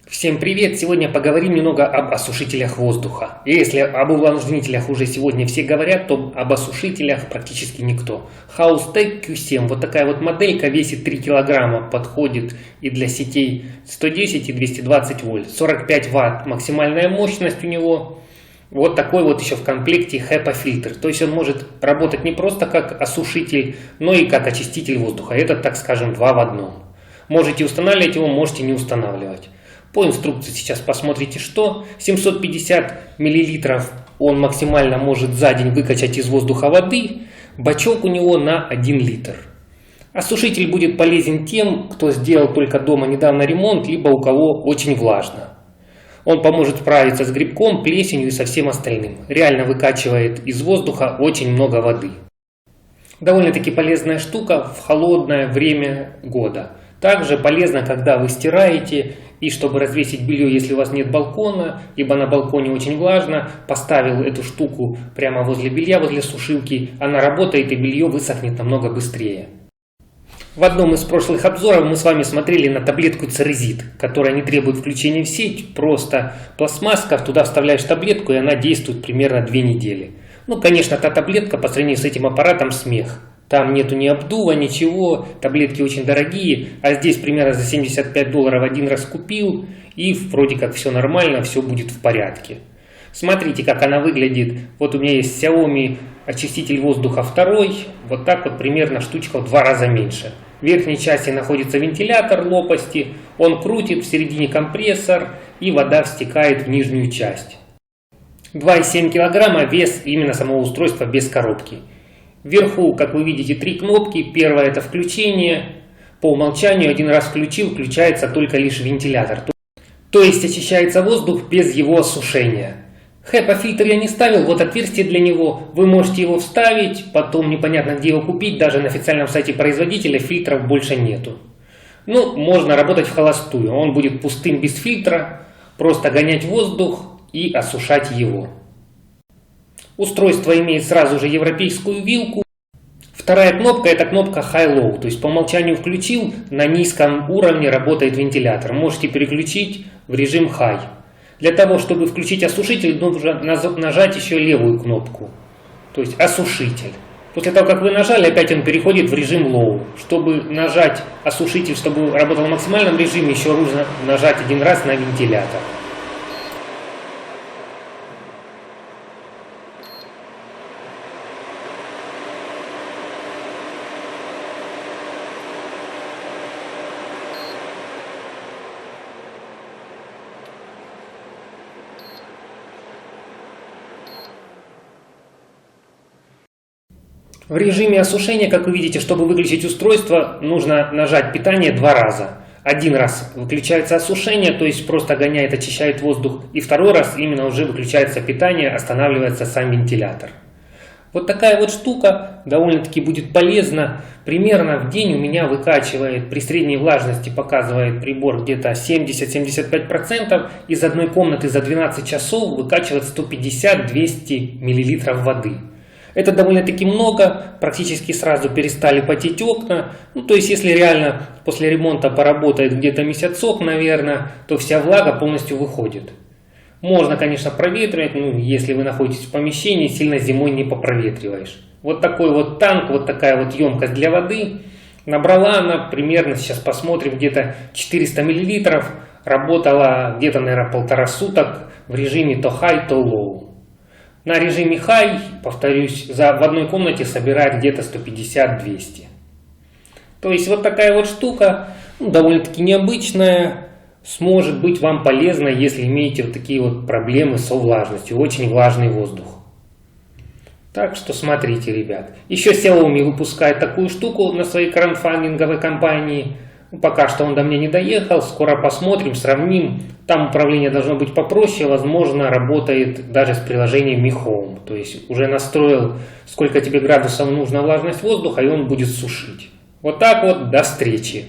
Всем привет! Сегодня поговорим немного об осушителях воздуха. И если об увлажнителях уже сегодня все говорят, то об осушителях практически никто. Haustec Q7, вот такая вот моделька, весит 3 килограмма, подходит и для сетей 110 и 220 вольт. 45 ватт максимальная мощность у него. Вот такой вот еще в комплекте HEPA фильтр. То есть он может работать не просто как осушитель, но и как очиститель воздуха. Это, так скажем, 2 в 1. Можете устанавливать его, можете не устанавливать. По инструкции сейчас посмотрите, что 750 мл он максимально может за день выкачать из воздуха воды. Бачок у него на 1 литр. Осушитель будет полезен тем, кто сделал только дома недавно ремонт, либо у кого очень влажно. Он поможет справиться с грибком, плесенью и со всем остальным. Реально выкачивает из воздуха очень много воды. Довольно-таки полезная штука в холодное время года. Также полезно, когда вы стираете, и чтобы развесить белье, если у вас нет балкона, либо на балконе очень влажно, поставил эту штуку прямо возле белья, возле сушилки, она работает и белье высохнет намного быстрее. В одном из прошлых обзоров мы с вами смотрели на таблетку Церезит, которая не требует включения в сеть, просто пластмасска, туда вставляешь таблетку и она действует примерно 2 недели. Ну, конечно, та таблетка по сравнению с этим аппаратом смех. Там нету ни обдува, ничего, таблетки очень дорогие, а здесь примерно за $75 один раз купил, и вроде как все нормально, все будет в порядке. Смотрите, как она выглядит. Вот у меня есть Xiaomi очиститель воздуха 2, вот так вот примерно штучка в 2 раза меньше. В верхней части находится вентилятор лопасти, он крутит, в середине компрессор, и вода стекает в нижнюю часть. 2,7 килограмма вес именно самого устройства без коробки. Вверху, как вы видите, 3 кнопки. Первая — это включение. По умолчанию один раз включил, включается только лишь вентилятор. То есть очищается воздух без его осушения. HEPA фильтр я не ставил, вот отверстие для него. Вы можете его вставить, потом непонятно где его купить. Даже на официальном сайте производителя фильтров больше нету. Ну, можно работать в холостую. Он будет пустым без фильтра. Просто гонять воздух и осушать его. Устройство имеет сразу же европейскую вилку. Вторая кнопка — это кнопка High-Low, то есть по умолчанию включил, на низком уровне работает вентилятор. Можете переключить в режим High. Для того, чтобы включить осушитель, нужно нажать еще левую кнопку, то есть осушитель. После того, как вы нажали, опять он переходит в режим Low. Чтобы нажать осушитель, чтобы работал в максимальном режиме, еще нужно нажать один раз на вентилятор. В режиме осушения, как вы видите, чтобы выключить устройство, нужно нажать питание 2 раза. Один раз выключается осушение, то есть просто гоняет, очищает воздух. И второй раз именно уже выключается питание, останавливается сам вентилятор. Вот такая вот штука довольно-таки будет полезна. Примерно в день у меня выкачивает, при средней влажности показывает прибор где-то 70-75%. Из одной комнаты за 12 часов выкачивает 150-200 мл воды. Это довольно-таки много, практически сразу перестали потеть окна. Ну, то есть, если реально после ремонта поработает где-то месяцок, наверное, то вся влага полностью выходит. Можно, конечно, проветривать, но если вы находитесь в помещении, сильно зимой не попроветриваешь. Вот такой вот танк, вот такая вот емкость для воды. Набрала она примерно, сейчас посмотрим, где-то 400 мл. Работала где-то, наверное, 1,5 суток в режиме то high, то low. На режиме High, повторюсь, в одной комнате собирает где-то 150-200. То есть вот такая вот штука, довольно-таки необычная, сможет быть вам полезна, если имеете вот такие вот проблемы со влажностью, очень влажный воздух. Так что смотрите, ребят. Еще Xiaomi выпускает такую штуку на своей краундфандинговой компании. Пока что он до меня не доехал, скоро посмотрим, сравним. Там управление должно быть попроще, возможно, работает даже с приложением Mi Home. То есть уже настроил, сколько тебе градусов нужна влажность воздуха, и он будет сушить. Вот так вот, до встречи.